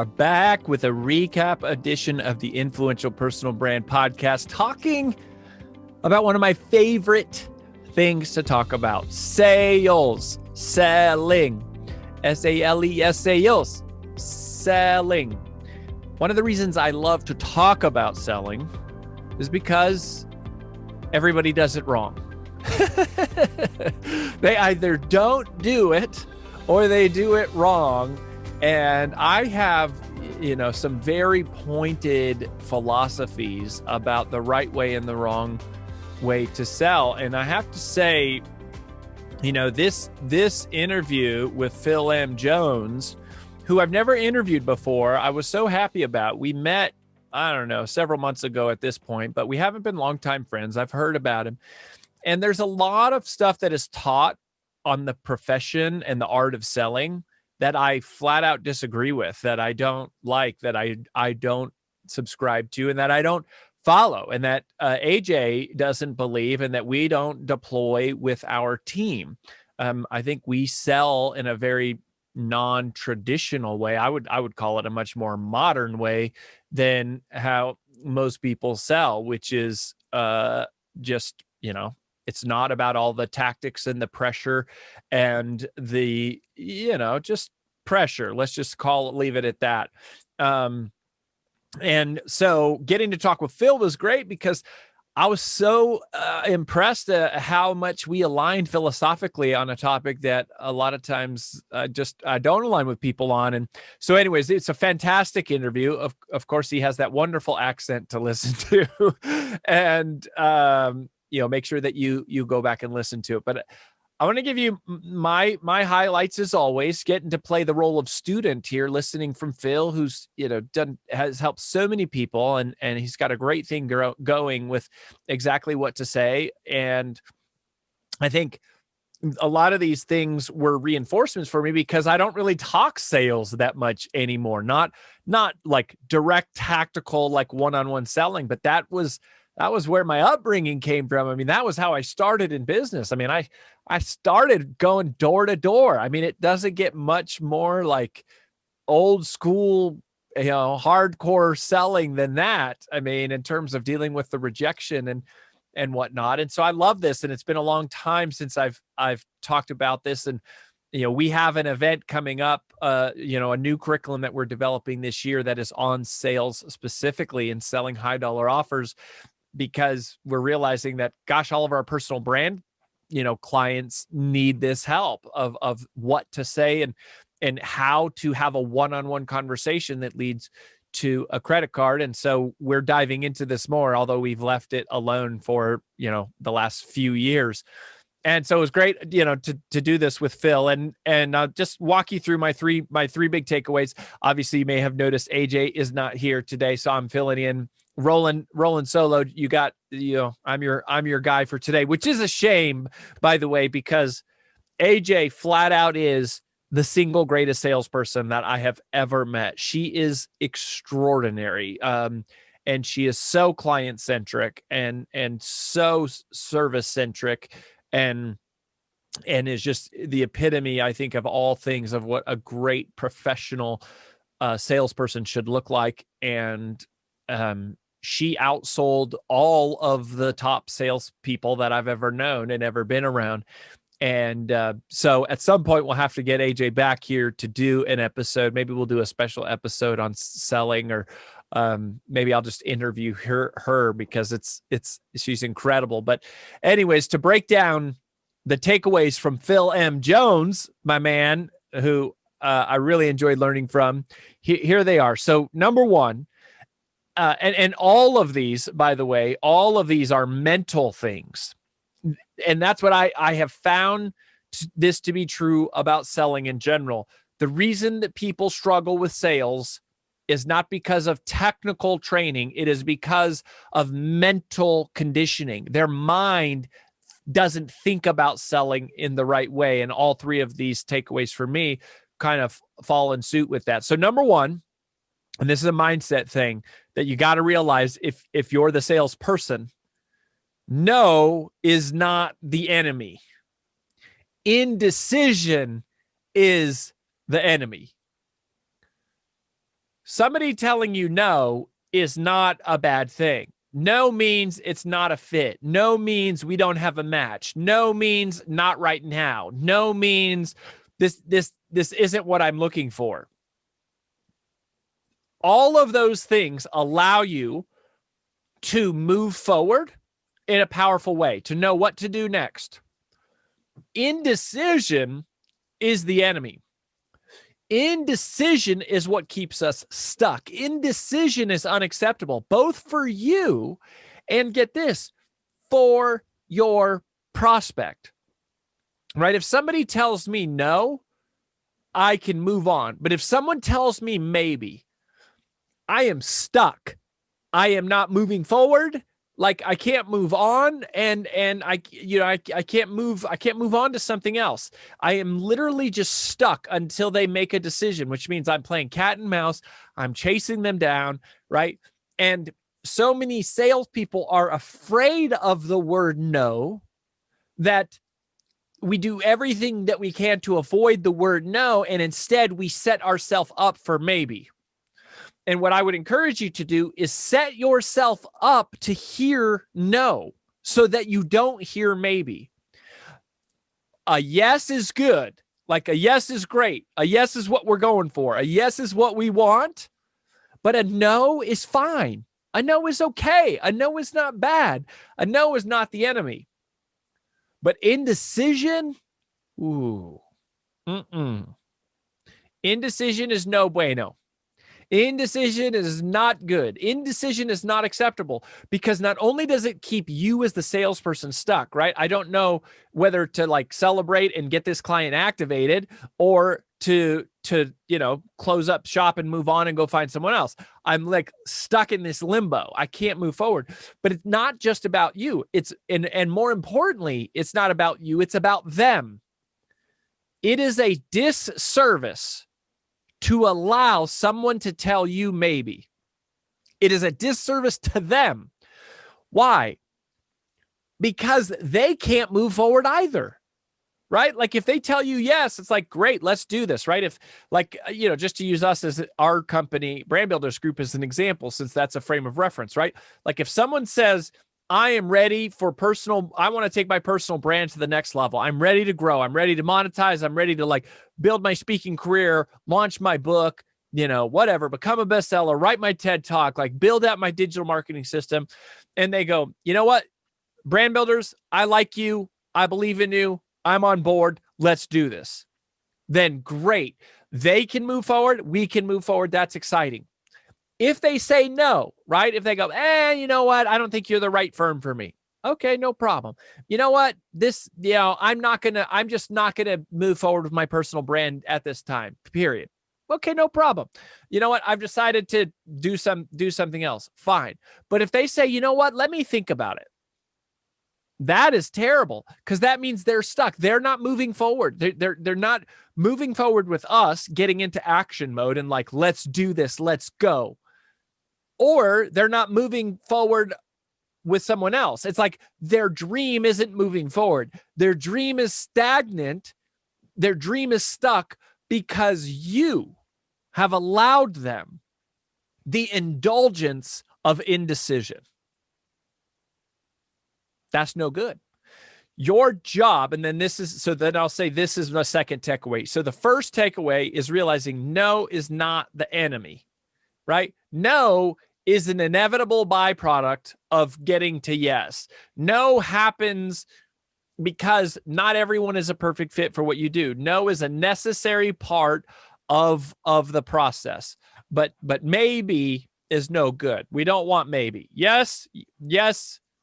are back with a recap edition of the Influential Personal Brand Podcast, talking about one of my favorite things to talk about: sales, selling, S-A-L-E-S, sales, selling. One of the reasons I love to talk about selling is because everybody does it wrong. They either don't do it or they do it wrong. And I have, some very pointed philosophies about the right way and the wrong way to sell. And I have to say, this interview with Phil M. Jones, who I've never interviewed before, I was so happy about. We met, several months ago at this point, but we haven't been longtime friends. I've heard about him. And there's a lot of stuff that is taught on the profession and the art of selling that I flat out disagree with, that I don't like, that I don't subscribe to, and that I don't follow, and that AJ doesn't believe, and that we don't deploy with our team. I think we sell in a very non-traditional way. I would call it a much more modern way than how most people sell, which is just, it's not about all the tactics and the pressure and the, just pressure. Let's just leave it at that. And so getting to talk with Phil was great because I was so impressed at how much we aligned philosophically on a topic that a lot of times I don't align with people on. And so anyways, it's a fantastic interview. Of course, he has that wonderful accent to listen to. And, make sure that you go back and listen to it. But I want to give you my highlights, as always, getting to play the role of student here, listening from Phil, who's, has helped so many people, and he's got a great thing going with exactly what to say. And I think a lot of these things were reinforcements for me because I don't really talk sales that much anymore. Not like direct tactical, like one-on-one selling, but that was where my upbringing came from. I mean, that was how I started in business. I mean, I started going door to door. I mean, it doesn't get much more like old school, hardcore selling than that. I mean, in terms of dealing with the rejection and whatnot. And so I love this. And it's been a long time since I've talked about this. And, we have an event coming up, a new curriculum that we're developing this year that is on sales specifically and selling high dollar offers, because we're realizing that, gosh, all of our personal brand, clients need this help of what to say and how to have a one-on-one conversation that leads to a credit card. And so we're diving into this more, although we've left it alone for, the last few years. And so it was great, to do this with Phil and I'll just walk you through my three big takeaways. Obviously, you may have noticed AJ is not here today, so I'm filling in, rolling solo. You got, I'm your guy for today, which is a shame, by the way, because AJ flat out is the single greatest salesperson that I have ever met. She is extraordinary. And she is so client centric and so service centric, and is just the epitome, I think, of all things of what a great professional salesperson should look like. And she outsold all of the top salespeople that I've ever known and ever been around. And so at some point, we'll have to get AJ back here to do an episode. Maybe we'll do a special episode on selling, or maybe I'll just interview her because she's incredible. But anyways, to break down the takeaways from Phil M. Jones, my man, who I really enjoyed learning from, here they are. So number one, and all of these, by the way, all of these are mental things. And that's what I have found this to be true about selling in general. The reason that people struggle with sales is not because of technical training. It is because of mental conditioning. Their mind doesn't think about selling in the right way. And all three of these takeaways for me kind of fall in suit with that. So number one, and this is a mindset thing that you got to realize if you're the salesperson, no is not the enemy. Indecision is the enemy. somebody telling you no is not a bad thing. No means it's not a fit. No means we don't have a match. No means not right now. No means this isn't what I'm looking for. All of those things allow you to move forward in a powerful way, to know what to do next. Indecision is the enemy. Indecision is what keeps us stuck. Indecision is unacceptable, both for you and, get this, for your prospect, right? If somebody tells me no, I can move on. But if someone tells me maybe, I am stuck. I am not moving forward. Like, I can't move on, and I can't move on to something else. I am literally just stuck until they make a decision, which means I'm playing cat and mouse. I'm chasing them down, right? And so many salespeople are afraid of the word no that we do everything that we can to avoid the word no, and instead we set ourselves up for maybe. And what I would encourage you to do is set yourself up to hear no so that you don't hear maybe. A yes is good. Like, a yes is great. A yes is what we're going for. A yes is what we want. But a no is fine. A no is okay. A no is not bad. A no is not the enemy. But indecision, indecision is no bueno. Indecision is not good. Indecision is not acceptable, because not only does it keep you as the salesperson stuck, right? I don't know whether to like celebrate and get this client activated, or to close up shop and move on and go find someone else. I'm like stuck in this limbo. I can't move forward. But it's not just about you. And more importantly, it's not about you. It's about them. It is a disservice to allow someone to tell you maybe. It is a disservice to them. Why? Because they can't move forward either, right? Like, if they tell you yes, it's like, great, let's do this, right? If, like, just to use us as our company, Brand Builders Group, as an example, since that's a frame of reference, right? Like, if someone says, I am ready for I want to take my personal brand to the next level. I'm ready to grow. I'm ready to monetize. I'm ready to like build my speaking career, launch my book, whatever, become a bestseller, write my TED Talk, like build out my digital marketing system. And they go, you know what? Brand builders, I like you. I believe in you. I'm on board. Let's do this. Then great. They can move forward. We can move forward. That's exciting. If they say no, right? If they go, you know what? I don't think you're the right firm for me. Okay, no problem. You know what? I'm just not going to move forward with my personal brand at this time, period. Okay, no problem. You know what? I've decided to do something else. Fine. But if they say, you know what? Let me think about it. That is terrible, because that means they're stuck. They're not moving forward. They're not moving forward with us, getting into action mode and like, let's do this, let's go. Or they're not moving forward with someone else. It's like their dream isn't moving forward. Their dream is stagnant. Their dream is stuck because you have allowed them the indulgence of indecision. That's no good. Your job, and then then I'll say this is the second takeaway. So the first takeaway is realizing no is not the enemy, right? No is an inevitable byproduct of getting to yes. No happens because not everyone is a perfect fit for what you do. No is a necessary part of the process, but maybe is no good. We don't want maybe. Yes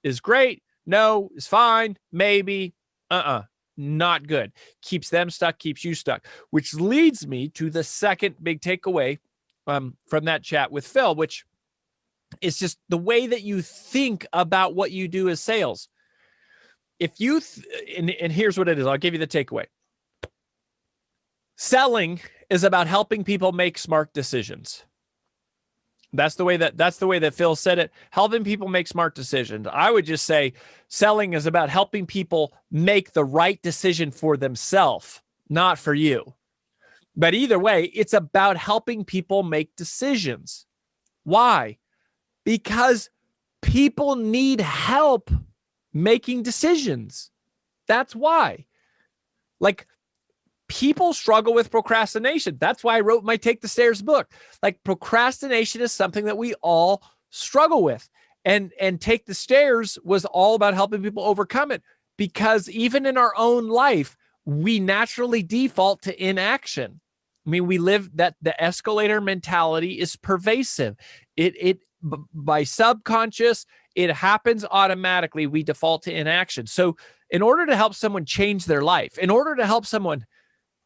is great. No is fine. Maybe, not good. Keeps them stuck, keeps you stuck, which leads me to the second big takeaway from that chat with Phil, which is just the way that you think about what you do as sales. If you, and here's what it is, I'll give you the takeaway. Selling is about helping people make smart decisions. That's the way that Phil said it. Helping people make smart decisions. I would just say selling is about helping people make the right decision for themselves, not for you. But either way, it's about helping people make decisions. Why? Because people need help making decisions. That's why. Like, people struggle with procrastination. That's why I wrote my Take the Stairs book. Like, procrastination is something that we all struggle with. And Take the Stairs was all about helping people overcome it, because even in our own life, we naturally default to inaction. I mean, we live that the escalator mentality is pervasive. It by subconscious, it happens automatically. We default to inaction. So in order to help someone change their life, in order to help someone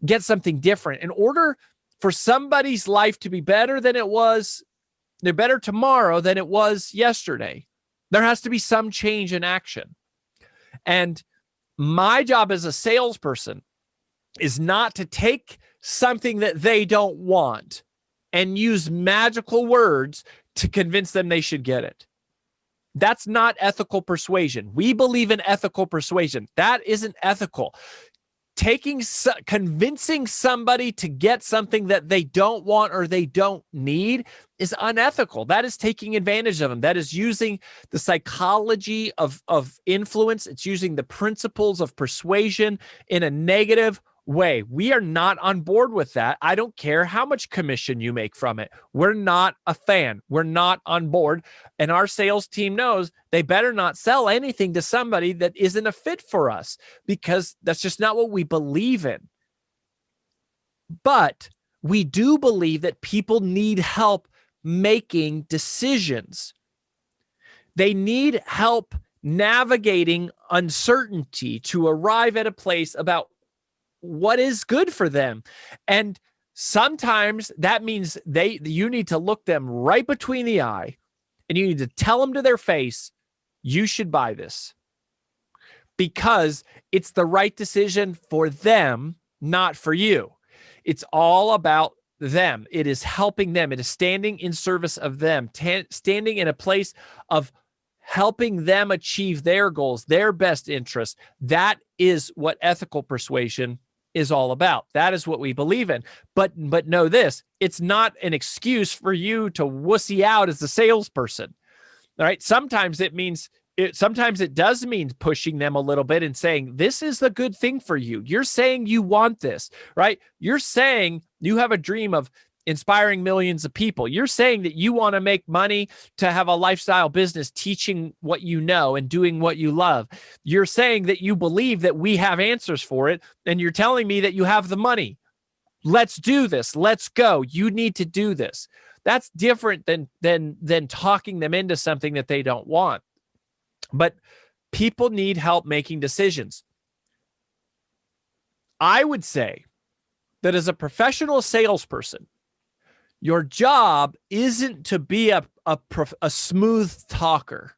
get something different, in order for somebody's life to be better than it was, they're better tomorrow than it was yesterday, there has to be some change in action. And my job as a salesperson is not to take something that they don't want and use magical words to convince them they should get it. That's not ethical persuasion. We believe in ethical persuasion. That isn't ethical. Convincing somebody to get something that they don't want or they don't need is unethical. That is taking advantage of them. That is using the psychology of influence. It's using the principles of persuasion in a negative way. We are not on board with that. I don't care how much commission you make from it. We're not a fan. We're not on board. And our sales team knows they better not sell anything to somebody that isn't a fit for us, because that's just not what we believe in. But we do believe that people need help making decisions. They need help navigating uncertainty to arrive at a place about what is good for them. And sometimes that means you need to look them right between the eye and you need to tell them to their face, you should buy this, because it's the right decision for them, not for you. It's all about them. It is helping them. It is standing in service of them, standing in a place of helping them achieve their goals, their best interests. That is what ethical persuasion is all about. That is what we believe in. But know this, it's not an excuse for you to wussy out as a salesperson. All right. Sometimes it does mean pushing them a little bit and saying, this is the good thing for you. You're saying you want this, right? You're saying you have a dream of inspiring millions of people. You're saying that you want to make money to have a lifestyle business, teaching what you know and doing what you love. You're saying that you believe that we have answers for it, and you're telling me that you have the money. Let's do this. Let's go. You need to do this. That's different than talking them into something that they don't want. But people need help making decisions. I would say that as a professional salesperson, your job isn't to be a smooth talker.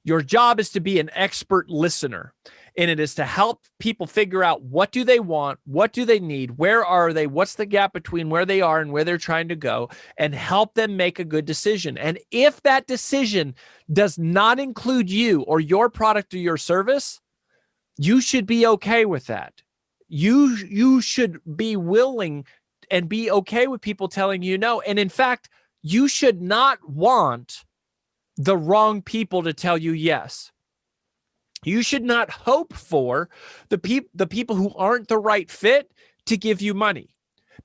Your job is to be an expert listener, and it is to help people figure out, what do they want? What do they need? Where are they? What's the gap between where they are and where they're trying to go, and help them make a good decision. And if that decision does not include you or your product or your service, you should be okay with that. You should be willing and be okay with people telling you no. And in fact, you should not want the wrong people to tell you yes. You should not hope for the people who aren't the right fit to give you money,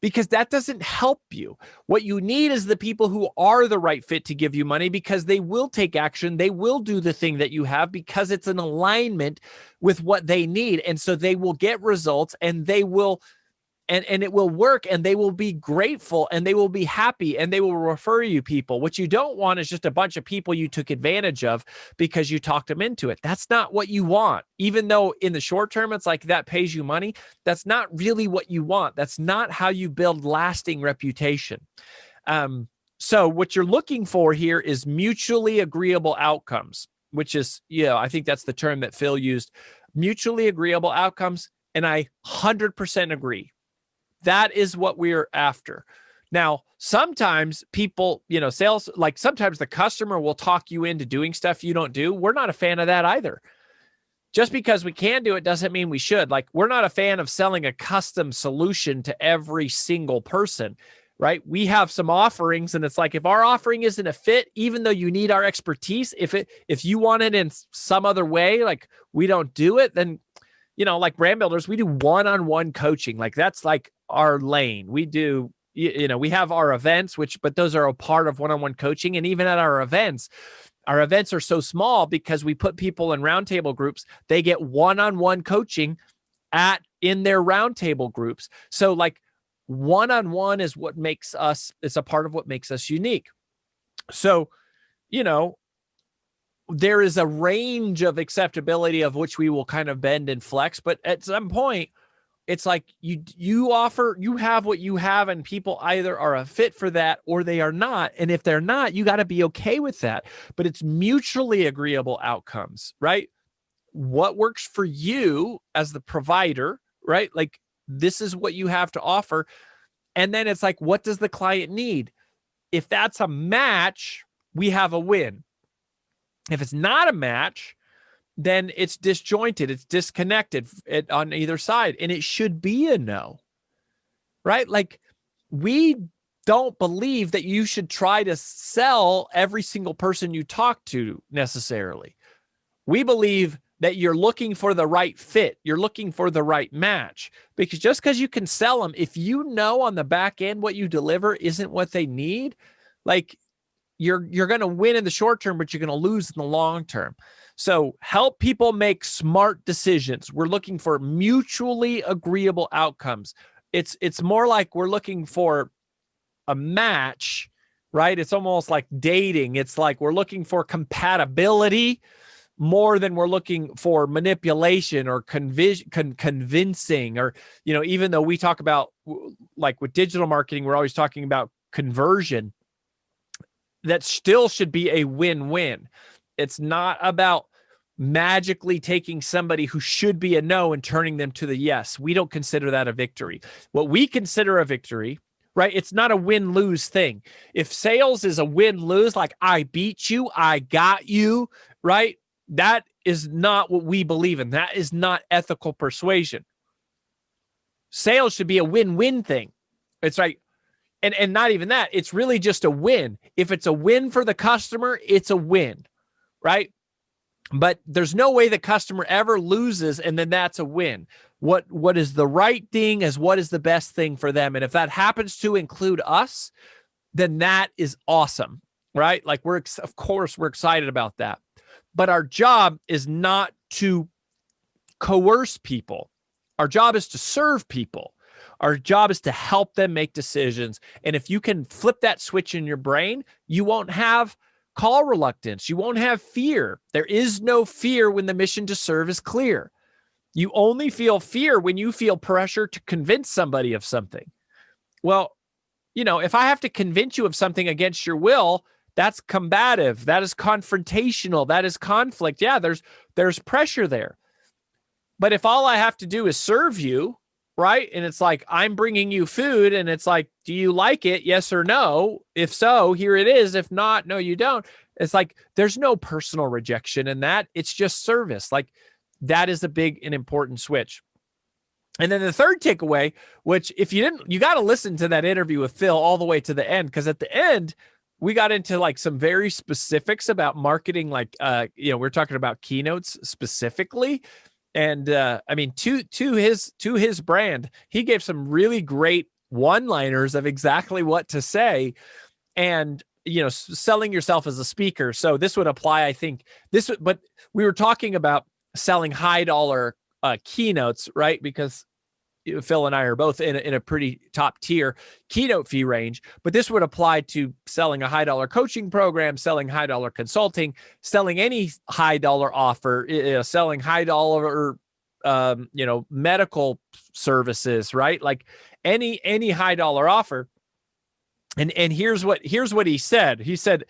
because that doesn't help you. What you need is the people who are the right fit to give you money, because they will take action. They will do the thing that you have because it's in alignment with what they need. And so they will get results, and they will and it will work, and they will be grateful, and they will be happy, and they will refer you people. What you don't want is just a bunch of people you took advantage of because you talked them into it. That's not what you want. Even though in the short term, it's like that pays you money, that's not really what you want. That's not how you build lasting reputation. So what you're looking for here is mutually agreeable outcomes, which is, I think that's the term that Phil used, mutually agreeable outcomes. And I 100% agree. That is what we're after. Now, sometimes people, sales, like sometimes the customer will talk you into doing stuff you don't do. We're not a fan of that either. just because we can do it doesn't mean we should. Like, we're not a fan of selling a custom solution to every single person, right? We have some offerings, and it's like, if our offering isn't a fit, even though you need our expertise, if you want it in some other way, like we don't do it, then, like brand builders, we do one-on-one coaching. Like, that's like our lane. We do, we have our events, but those are a part of one-on-one coaching. And even at our events are so small because we put people in roundtable groups. They get one-on-one coaching in their roundtable groups. So like, one-on-one is what makes us, it's a part of what makes us unique. So, there is a range of acceptability of which we will kind of bend and flex, but at some point, it's like you have what you have, and people either are a fit for that or they are not. And if they're not, you got to be okay with that. But it's mutually agreeable outcomes, right? What works for you as the provider, right? Like, this is what you have to offer. And then it's like, what does the client need? If that's a match, we have a win. If it's not a match, then it's disjointed, it's disconnected on either side, and it should be a no, right? Like, we don't believe that you should try to sell every single person you talk to necessarily. We believe that you're looking for the right fit, you're looking for the right match, because just because you can sell them, if you know on the back end what you deliver isn't what they need, like, you're going to win in the short term, but you're going to lose in the long term. So help people make smart decisions. We're looking for mutually agreeable outcomes. It's more like we're looking for a match, right? It's almost like dating. It's like we're looking for compatibility more than we're looking for manipulation or convincing, or, even though we talk about, like with digital marketing, we're always talking about conversion. That still should be a win-win. It's not about magically taking somebody who should be a no and turning them to the yes. We don't consider that a victory. What we consider a victory, right? It's not a win-lose thing. If sales is a win-lose, like I beat you, I got you, right? That is not what we believe in. That is not ethical persuasion. Sales should be a win-win thing. It's like, and not even that. It's really just a win. If it's a win for the customer, it's a win, right? But there's no way the customer ever loses, and then that's a win. What is the right thing is what is the best thing for them. And if that happens to include us, then that is awesome, right? Like, of course, we're excited about that. But our job is not to coerce people. Our job is to serve people. Our job is to help them make decisions. And if you can flip that switch in your brain, you won't have call reluctance. You won't have fear. There is no fear when the mission to serve is clear. You only feel fear when you feel pressure to convince somebody of something. Well, if I have to convince you of something against your will, that's combative. That is confrontational. That is conflict. Yeah, there's pressure there. But if all I have to do is serve you, right? And it's like, I'm bringing you food, and it's like, do you like it? Yes or no? If so, here it is. If not, no, you don't. It's like, there's no personal rejection in that. It's just service. Like, that is a big and important switch. And then the third takeaway, which if you didn't, you got to listen to that interview with Phil all the way to the end, because at the end, we got into like some very specifics about marketing. Like, we're talking about keynotes specifically. And I mean, to his brand, he gave some really great one-liners of exactly what to say, and selling yourself as a speaker. So this would apply, I think. But we were talking about selling high-dollar keynotes, right? Because Phil and I are both in a pretty top tier keynote fee range, but this would apply to selling a high-dollar coaching program, selling high-dollar consulting, selling any high-dollar offer, selling high-dollar, medical services, right? Like any high-dollar offer. And here's what he said. He said,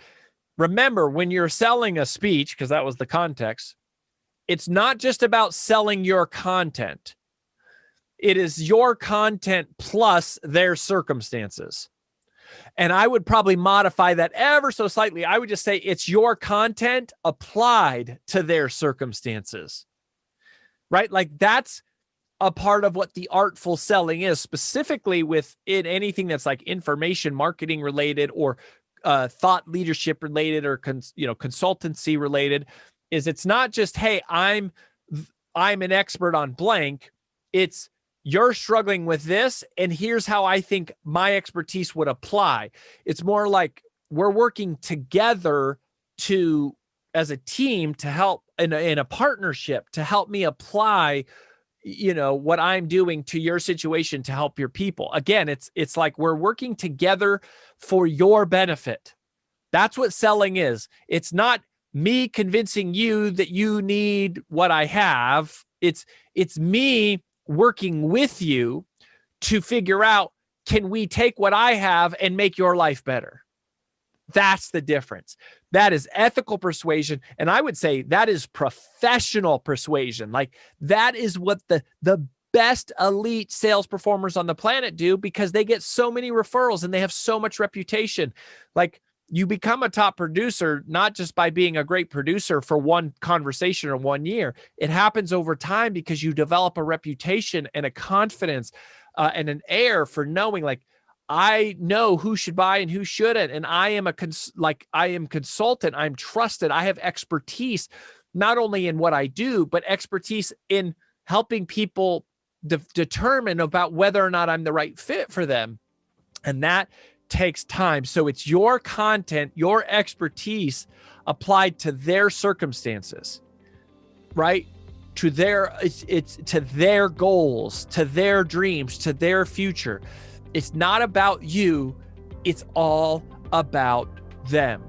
remember, when you're selling a speech, because that was the context, it's not just about selling your content. It is your content plus their circumstances. And I would probably modify that ever so slightly. I would just say it's your content applied to their circumstances. right? Like that's a part of what the artful selling is, specifically within anything that's like information marketing related or thought leadership related or consultancy related. Is it's not just, hey, I'm an expert on blank. It's you're struggling with this, and here's how I think my expertise would apply. It's more like we're working together as a team to help in a partnership to help me apply what I'm doing to your situation to help your people. Again, it's like we're working together for your benefit. That's what selling is. It's not me convincing you that you need what I have. It's me working with you to figure out, can we take what I have and make your life better? That's the difference. That is ethical persuasion. And I would say that is professional persuasion. Like that is what the best elite sales performers on the planet do, because they get so many referrals and they have so much reputation. Like you become a top producer, not just by being a great producer for one conversation or 1 year. It happens over time because you develop a reputation and a confidence and an air for knowing, like, I know who should buy and who shouldn't. And I am I am consultant. I'm trusted. I have expertise, not only in what I do, but expertise in helping people determine about whether or not I'm the right fit for them. And that takes time. So it's your content, your expertise applied to their circumstances, right? To it's to their goals, to their dreams, to their future. It's not about you. It's all about them.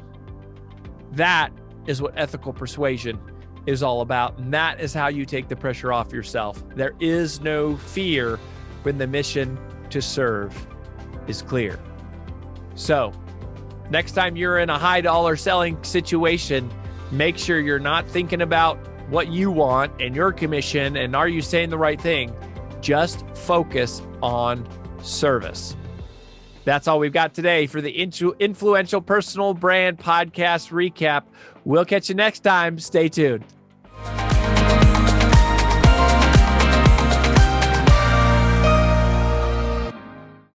That is what ethical persuasion is all about. And that is how you take the pressure off yourself. There is no fear when the mission to serve is clear. So next time you're in a high dollar selling situation, make sure you're not thinking about what you want and your commission and are you saying the right thing. Just focus on service. That's all we've got today for the Influential Personal Brand Podcast recap. We'll catch you next time. Stay tuned.